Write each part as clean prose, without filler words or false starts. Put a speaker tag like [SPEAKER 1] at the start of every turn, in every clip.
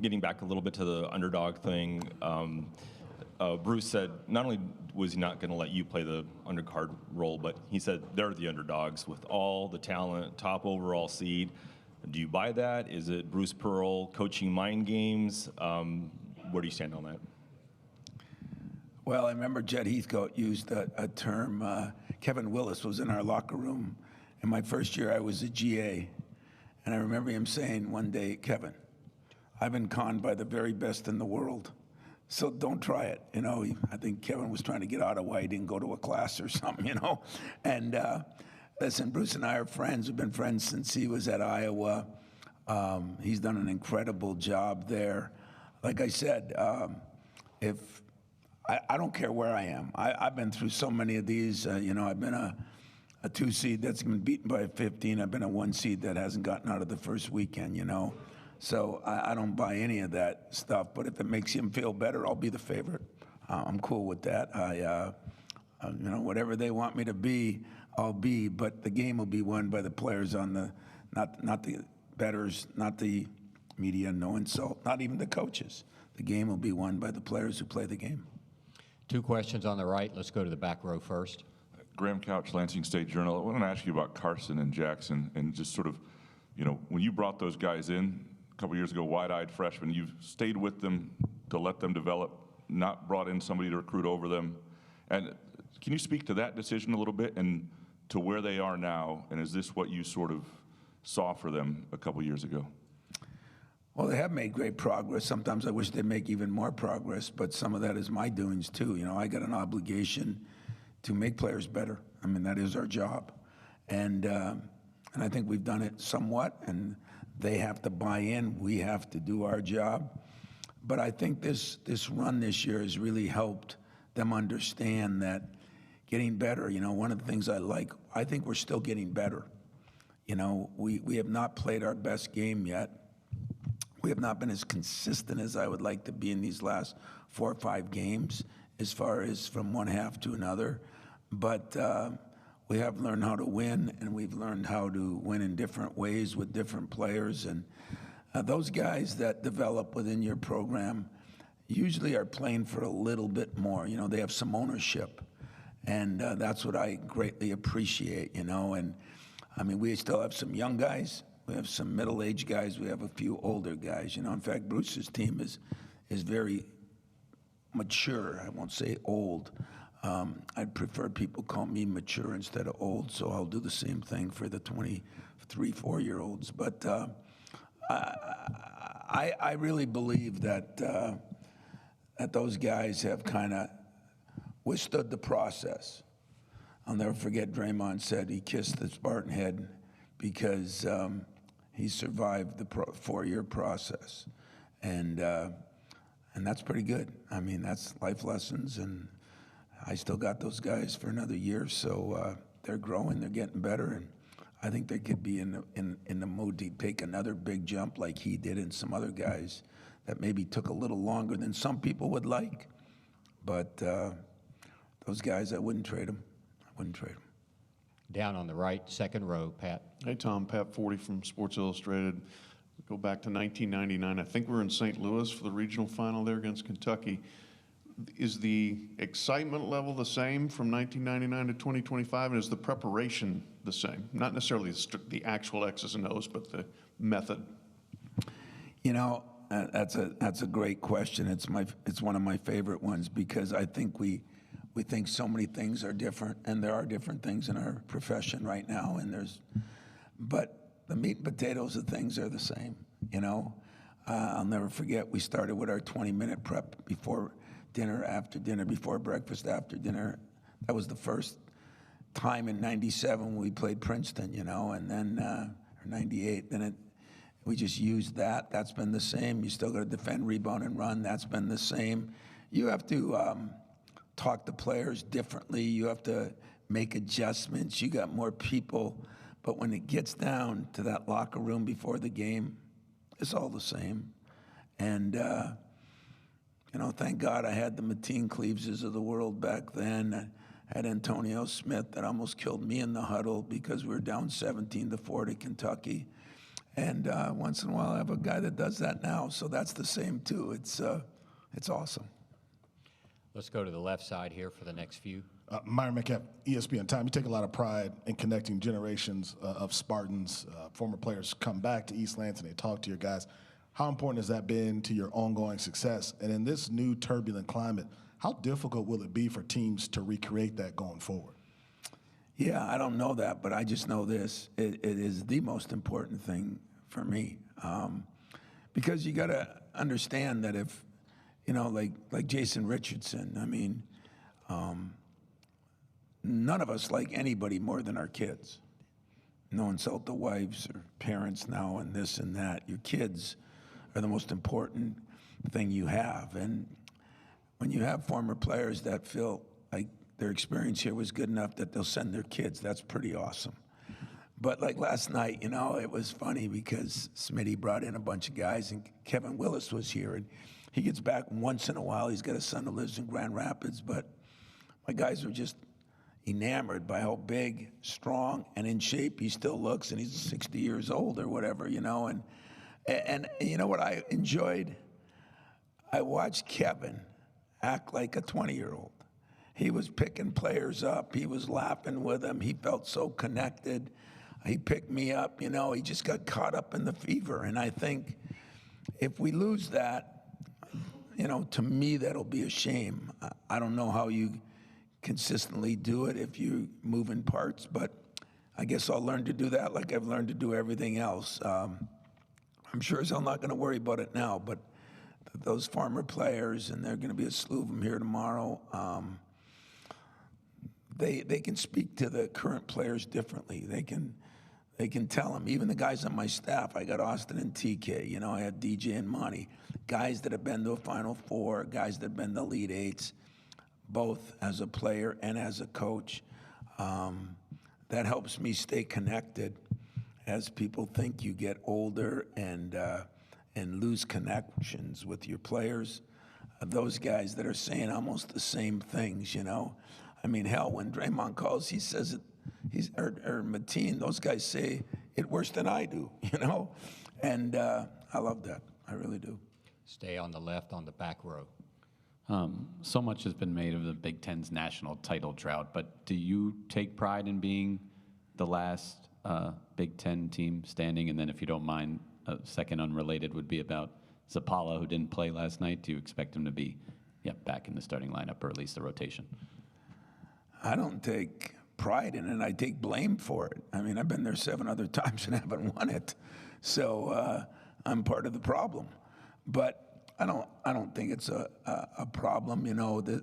[SPEAKER 1] getting back a little bit to the underdog thing, Bruce said not only was he not going to let you play the undercard role, but he said they're the underdogs with all the talent, top overall seed. Do you buy that? Is it Bruce Pearl coaching mind games? Where do you stand on that?
[SPEAKER 2] Well, I remember Jed Heathcote used a term. Kevin Willis was in our locker room. In my first year, I was a GA. And I remember him saying one day, Kevin, I've been conned by the very best in the world, so don't try it. You know, I think Kevin was trying to get out of why he didn't go to a class or something, you know. And listen, Bruce and I are friends. We've been friends since he was at Iowa. He's done an incredible job there. Like I said, I don't care where I am. I've been through so many of these. You know, I've been a 2 seed that's been beaten by a 15. I've been a 1 seed that hasn't gotten out of the first weekend, you know. So I don't buy any of that stuff. But if it makes him feel better, I'll be the favorite. I'm cool with that. You know, whatever they want me to be, I'll be. But the game will be won by the players on the, not the bettors, not the media, no insult, not even the coaches. The game will be won by the players who play the game.
[SPEAKER 3] 2 questions on the right. Let's go to the back row first.
[SPEAKER 4] Graham Couch, Lansing State Journal. I want to ask you about Carson and Jackson and just sort of, you know, when you brought those guys in a couple years ago, wide-eyed freshmen, you've stayed with them to let them develop, not brought in somebody to recruit over them. And can you speak to that decision a little bit and to where they are now? And is this what you sort of saw for them a couple years ago?
[SPEAKER 2] Well, they have made great progress. Sometimes I wish they'd make even more progress, but some of that is my doings too. You know, I got an obligation to make players better. I mean, that is our job. And I think we've done it somewhat, and they have to buy in. We have to do our job. But I think this run this year has really helped them understand that getting better, you know, one of the things I think we're still getting better. You know, we have not played our best game yet. We have not been as consistent as I would like to be in these last 4 or 5 games as far as from one half to another. But we have learned how to win, and we've learned how to win in different ways with different players. And those guys that develop within your program usually are playing for a little bit more. You know, they have some ownership. And that's what I greatly appreciate, you know. And, I mean, we still have some young guys. We have some middle-aged guys. We have a few older guys. You know, in fact, Bruce's team is very mature. I won't say old. I'd prefer people call me mature instead of old, so I'll do the same thing for the 23, 4-year-olds. But I really believe that that those guys have kind of withstood the process. I'll never forget Draymond said he kissed the Spartan head because he survived the 4-year process. And that's pretty good. I mean, that's life lessons, and I still got those guys for another year, so they're growing, they're getting better, and I think they could be in the mood to take another big jump like he did and some other guys that maybe took a little longer than some people would like. But those guys, I wouldn't trade them. I wouldn't trade them.
[SPEAKER 3] Down on the right, second row, Pat.
[SPEAKER 5] Hey, Tom. Pat Forty from Sports Illustrated. Go back to 1999. I think we're in St. Louis for the regional final there against Kentucky. Is the excitement level the same from 1999 to 2025, and is the preparation the same? Not necessarily the actual X's and O's, but the method.
[SPEAKER 2] You know, that's a great question. It's one of my favorite ones because I think we think so many things are different, and there are different things in our profession right now, but the meat and potatoes of things are the same, you know. I'll never forget, we started with our 20-minute prep before dinner, after dinner, before breakfast, after dinner. That was the first time in 97 when we played Princeton, you know, and then, or 98, then we just used that. That's been the same. You still got to defend, rebound, and run. That's been the same. You have to talk to players differently. You have to make adjustments. You got more people. But when it gets down to that locker room before the game, it's all the same. And, you know, thank God I had the Mateen Cleaveses of the world back then. I had Antonio Smith that almost killed me in the huddle because we were down 17-4 to Kentucky. And once in a while, I have a guy that does that now. So that's the same, too. It's awesome.
[SPEAKER 3] Let's go to the left side here for the next few.
[SPEAKER 6] Myron Metcalf, ESPN Time. You take a lot of pride in connecting generations of Spartans. Former players come back to East Lansing, they talk to your guys. How important has that been to your ongoing success? And in this new turbulent climate, how difficult will it be for teams to recreate that going forward?
[SPEAKER 2] Yeah, I don't know that, but I just know this. It is the most important thing for me. Because you got to understand that if, like Jason Richardson, I mean, none of us like anybody more than our kids. No insult to wives or parents now and this and that. Your kids are the most important thing you have. And when you have former players that feel like their experience here was good enough that they'll send their kids, that's pretty awesome. But like last night, it was funny because Smitty brought in a bunch of guys and Kevin Willis was here. And he gets back once in a while. He's got a son who lives in Grand Rapids. But my guys were just enamored by how big, strong, and in shape he still looks. And he's 60 years old or whatever, And you know what I enjoyed? I watched Kevin act like a 20-year-old. He was picking players up. He was laughing with them. He felt so connected. He picked me up, He just got caught up in the fever. And I think if we lose that, to me, that'll be a shame. I don't know how you consistently do it if you move in parts, but I guess I'll learn to do that like I've learned to do everything else. I'm sure as I'm not going to worry about it now, but those former players, and there are going to be a slew of them here tomorrow, they can speak to the current players differently. They can tell them. Even the guys on my staff, I got Austin and TK. I had DJ and Monty, guys that have been to a Final Four, guys that have been to Elite Eights, both as a player and as a coach. That helps me stay connected as people think you get older and lose connections with your players. Those guys that are saying almost the same things, I mean, hell, when Draymond calls, he says it, or Mateen, those guys say it worse than I do, And I love that. I really do.
[SPEAKER 3] Stay on the left on the back row.
[SPEAKER 7] So much has been made of the Big Ten's national title drought, but do you take pride in being the last Big Ten team standing? And then if you don't mind, a second unrelated would be about Zapala, who didn't play last night. Do you expect him to be back in the starting lineup, or at least the rotation?
[SPEAKER 2] I don't take pride in it. I take blame for it. I mean, I've been there 7 other times and haven't won it. So I'm part of the problem. But I don't think it's a problem.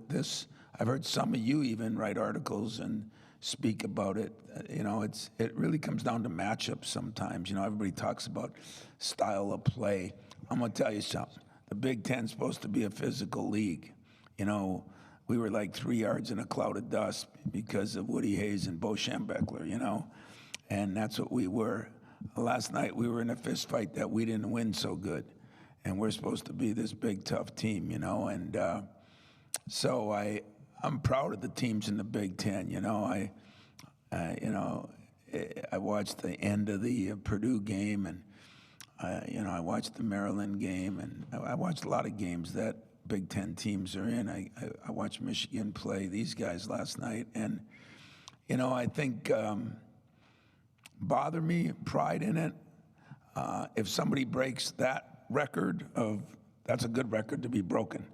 [SPEAKER 2] This I've heard some of you even write articles and speak about it. It really comes down to matchups sometimes. Everybody talks about style of play. I'm gonna tell you something. The Big Ten's supposed to be a physical league. We were like 3 yards in a cloud of dust because of Woody Hayes and Bo Schembechler, and that's what we were. Last night we were in a fist fight that we didn't win so good, and we're supposed to be this big tough team, and so I'm proud of the teams in the Big Ten. I watched the end of the Purdue game, and I watched the Maryland game, and I watched a lot of games that Big Ten teams are in. I watched Michigan play these guys last night, and I think bother me, pride in it. If somebody breaks that record that's a good record to be broken,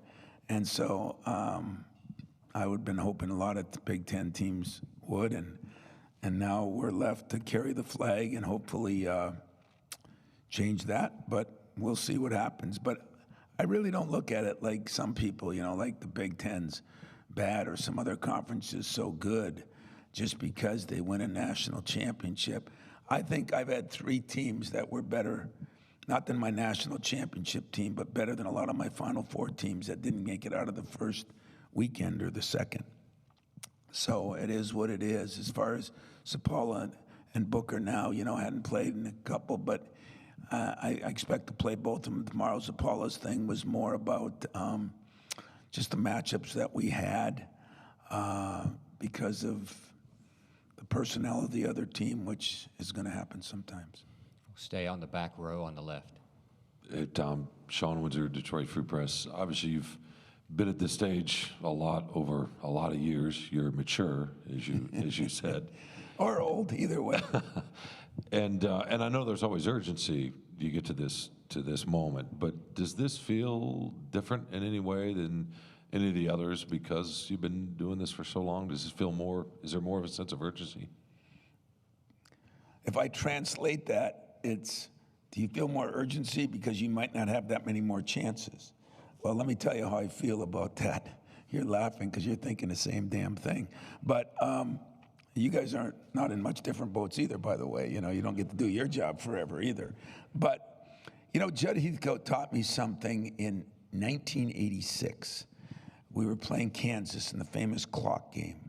[SPEAKER 2] and so I would have been hoping a lot of the Big Ten teams would, and now we're left to carry the flag and hopefully change that, but we'll see what happens. But I really don't look at it like some people, like the Big Ten's bad or some other conferences so good just because they win a national championship. I think I've had 3 teams that were better, not than my national championship team, but better than a lot of my Final Four teams that didn't make it out of the first weekend or the second. So it is what it is. As far as Zapala and Booker now, I hadn't played in a couple, but I expect to play both of them tomorrow. Zapala's thing was more about just the matchups that we had because of the personnel of the other team, which is going to happen sometimes.
[SPEAKER 3] Stay on the back row on the left.
[SPEAKER 8] Hey, Tom, Sean Windsor, Detroit Free Press. Obviously, you've been at this stage a lot over a lot of years. You're mature, as you said.
[SPEAKER 2] Or old, either way.
[SPEAKER 8] And I know there's always urgency. You get to this moment, but does this feel different in any way than any of the others because you've been doing this for so long? Does this feel more? Is there more of a sense of urgency?
[SPEAKER 2] If I translate that, it's, do you feel more urgency because you might not have that many more chances? Well, let me tell you how I feel about that. You're laughing because you're thinking the same damn thing. But you guys aren't not in much different boats either, by the way. You know, you don't get to do your job forever either. But, you know, Judd Heathcote taught me something in 1986. We were playing Kansas in the famous clock game.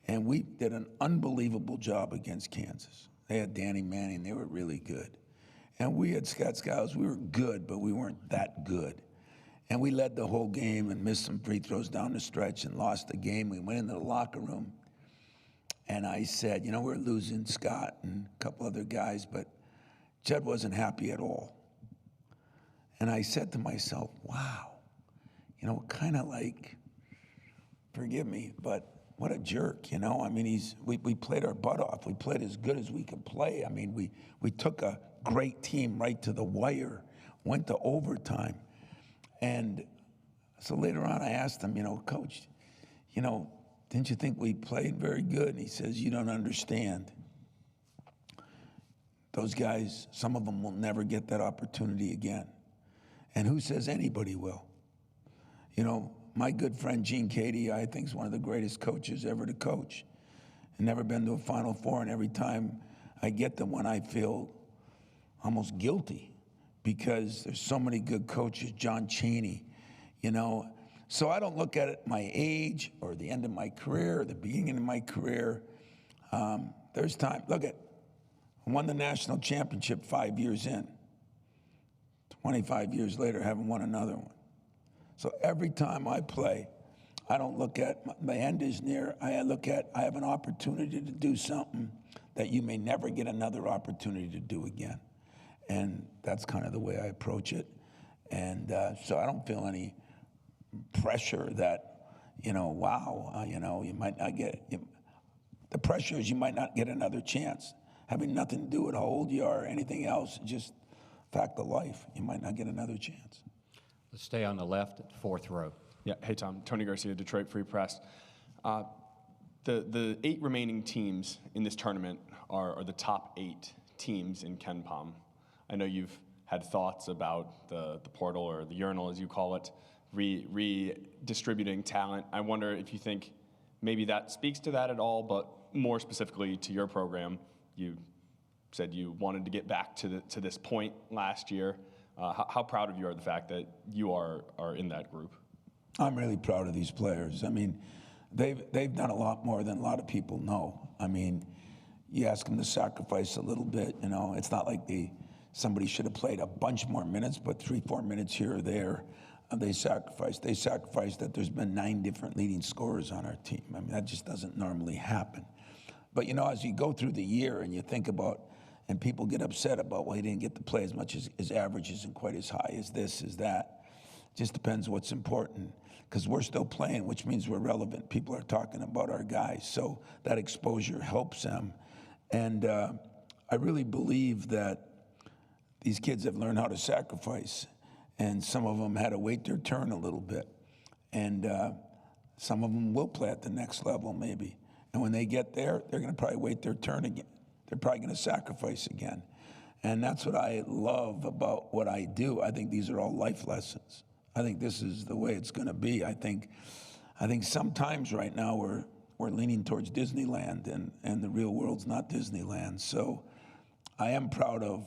[SPEAKER 2] And we did an unbelievable job against Kansas. They had Danny Manning. They were really good. And we had Scott Skiles. We were good, but we weren't that good. And we led the whole game and missed some free throws down the stretch and lost the game. We went into the locker room, and I said, you know, we're losing Scott and a couple other guys, but Judd wasn't happy at all. And I said to myself, wow, you know, kind of like, forgive me, but what a jerk, you know? I mean, we played our butt off. We played as good as we could play. I mean, we took a great team right to the wire, went to overtime. And so later on, I asked him, you know, Coach, you know, didn't you think we played very good? And he says, you don't understand. Those guys, some of them will never get that opportunity again. And who says anybody will? You know, my good friend Gene Cady, I think, is one of the greatest coaches ever to coach. I've never been to a Final Four, and every time I get to one, I feel almost guilty because there's so many good coaches, John Chaney, you know. So I don't look at it my age or the end of my career or the beginning of my career. There's time. Look at, I won the national championship 5 years in. 25 years later, haven't won another one. So every time I play, I don't look at my end is near. I look at I have an opportunity to do something that you may never get another opportunity to do again. And that's kind of the way I approach it. And so I don't feel any pressure that, you know, wow, you know, you might not get, the pressure is you might not get another chance. Having nothing to do with how old you are or anything else, just fact of life. You might not get another chance.
[SPEAKER 3] Let's stay on the left at fourth row.
[SPEAKER 9] Yeah, hey Tom, Tony Garcia, Detroit Free Press. The 8 remaining teams in this tournament are the top 8 teams in KenPom. I know you've had thoughts about the portal, or the urinal as you call it, redistributing talent. I wonder if you think maybe that speaks to that at all, but more specifically to your program. You said you wanted to get back to this point last year. How proud of you are the fact that you are in that group?
[SPEAKER 2] I'm really proud of these players. I mean, they've done a lot more than a lot of people know. I mean, you ask them to sacrifice a little bit. You know, it's not like somebody should have played a bunch more minutes, but 3-4 minutes here or there. They sacrificed. They sacrificed that there's been 9 different leading scorers on our team. I mean, that just doesn't normally happen. But you know, as you go through the year and you think about, and people get upset about, well, he didn't get to play as much as his average isn't quite as high as this, as that. Just depends what's important. Because we're still playing, which means we're relevant. People are talking about our guys, so that exposure helps them. And I really believe that these kids have learned how to sacrifice, and some of them had to wait their turn a little bit. And some of them will play at the next level, maybe. And when they get there, they're going to probably wait their turn again. They're probably going to sacrifice again. And that's what I love about what I do. I think these are all life lessons. I think this is the way it's going to be. I think sometimes right now we're leaning towards Disneyland, and the real world's not Disneyland. So I am proud of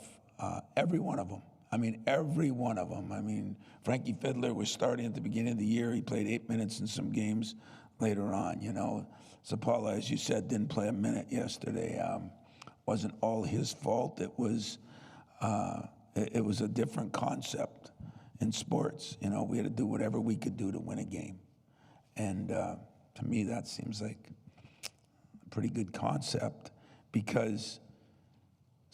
[SPEAKER 2] every one of them. I mean, every one of them. I mean, Frankie Fiddler was starting at the beginning of the year. He played 8 minutes in some games later on, you know. Zapala, as you said, didn't play a minute yesterday. Wasn't all his fault. It was a different concept in sports. You know, we had to do whatever we could do to win a game. And to me, that seems like a pretty good concept, because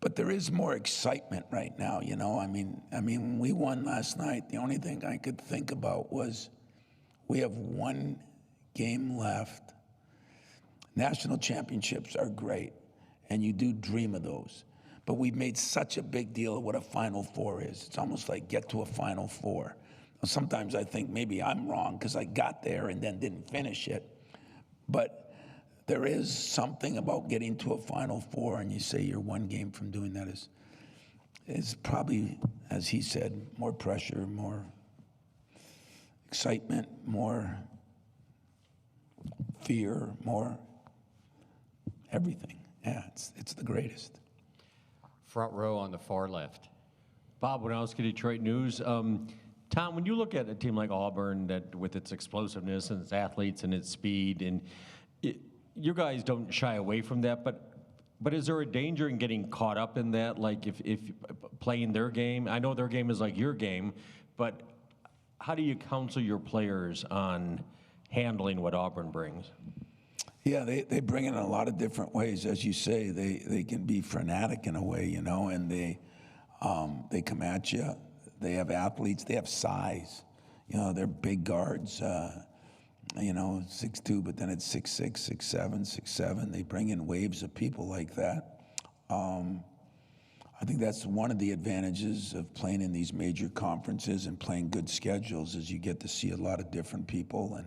[SPEAKER 2] But there is more excitement right now, you know. I mean, when we won last night, the only thing I could think about was we have one game left. National championships are great, and you do dream of those. But we've made such a big deal of what a Final Four is. It's almost like get to a Final Four. Sometimes I think maybe I'm wrong because I got there and then didn't finish it. But there is something about getting to a Final Four, and you say you're one game from doing that is probably, as he said, more pressure, more excitement, more fear, more everything. Yeah, it's the greatest.
[SPEAKER 3] Front row on the far left.
[SPEAKER 10] Bob Winowski, Detroit News. Tom, when you look at a team like Auburn that with its explosiveness and its athletes and its speed, and you guys don't shy away from that, but is there a danger in getting caught up in that? Like if playing their game, I know their game is like your game, but how do you counsel your players on handling what Auburn brings?
[SPEAKER 2] Yeah, they bring it in a lot of different ways. As you say, they can be frenetic in a way, you know, and they come at you. They have athletes. They have size. You know, they're big guards, you know, 6'2", but then it's 6'6", 6'7", 6'7". They bring in waves of people like that. I think that's one of the advantages of playing in these major conferences and playing good schedules is you get to see a lot of different people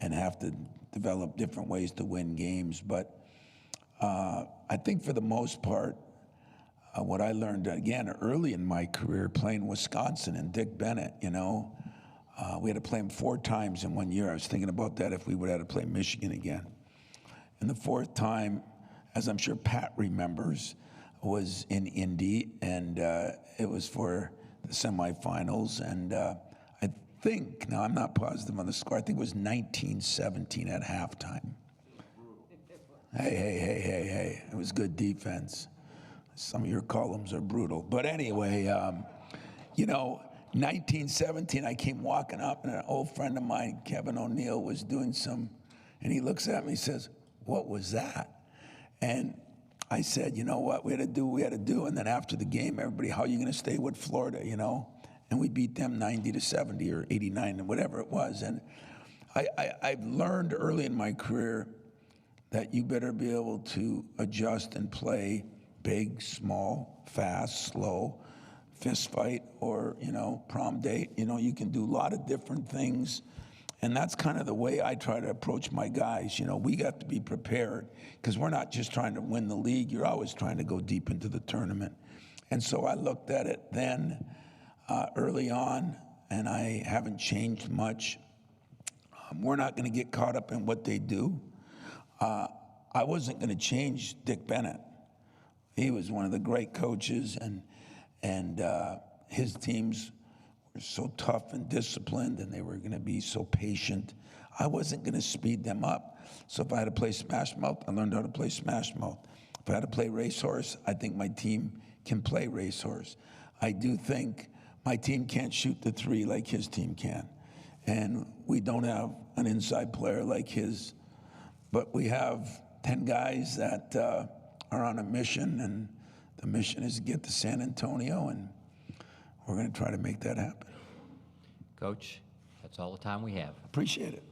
[SPEAKER 2] and have to develop different ways to win games. But I think for the most part, what I learned, again, early in my career playing Wisconsin and Dick Bennett, you know, we had to play him 4 times in 1 year. I was thinking about that if we would have had to play Michigan again. And the 4th time, as I'm sure Pat remembers, was in Indy, and it was for the semifinals. And I think, now I'm not positive on the score, I think it was 19-17 at halftime. Hey, it was good defense. Some of your columns are brutal. But anyway, you know, 1917, I came walking up, and an old friend of mine, Kevin O'Neill, was doing and he looks at me and says, "What was that?" And I said, "You know what, we had to do what we had to do." And then after the game, everybody, "How are you going to stay with Florida, you know?" And we beat them 90-70 or 89, or whatever it was. And I've learned early in my career that you better be able to adjust and play big, small, fast, slow, fist fight, or, you know, prom date. You know, you can do a lot of different things. And that's kind of the way I try to approach my guys. You know, we got to be prepared because we're not just trying to win the league. You're always trying to go deep into the tournament. And so I looked at it then early on, and I haven't changed much. We're not going to get caught up in what they do. I wasn't going to change Dick Bennett. He was one of the great coaches, and his teams were so tough and disciplined, and they were going to be so patient. I wasn't going to speed them up. So if I had to play Smash Mouth, I learned how to play Smash Mouth. If I had to play Racehorse, I think my team can play Racehorse. I do think my team can't shoot the 3 like his team can. And we don't have an inside player like his. But we have 10 guys that are on a mission, and the mission is to get to San Antonio, and we're going to try to make that happen.
[SPEAKER 3] Coach, that's all the time we have.
[SPEAKER 2] Appreciate it.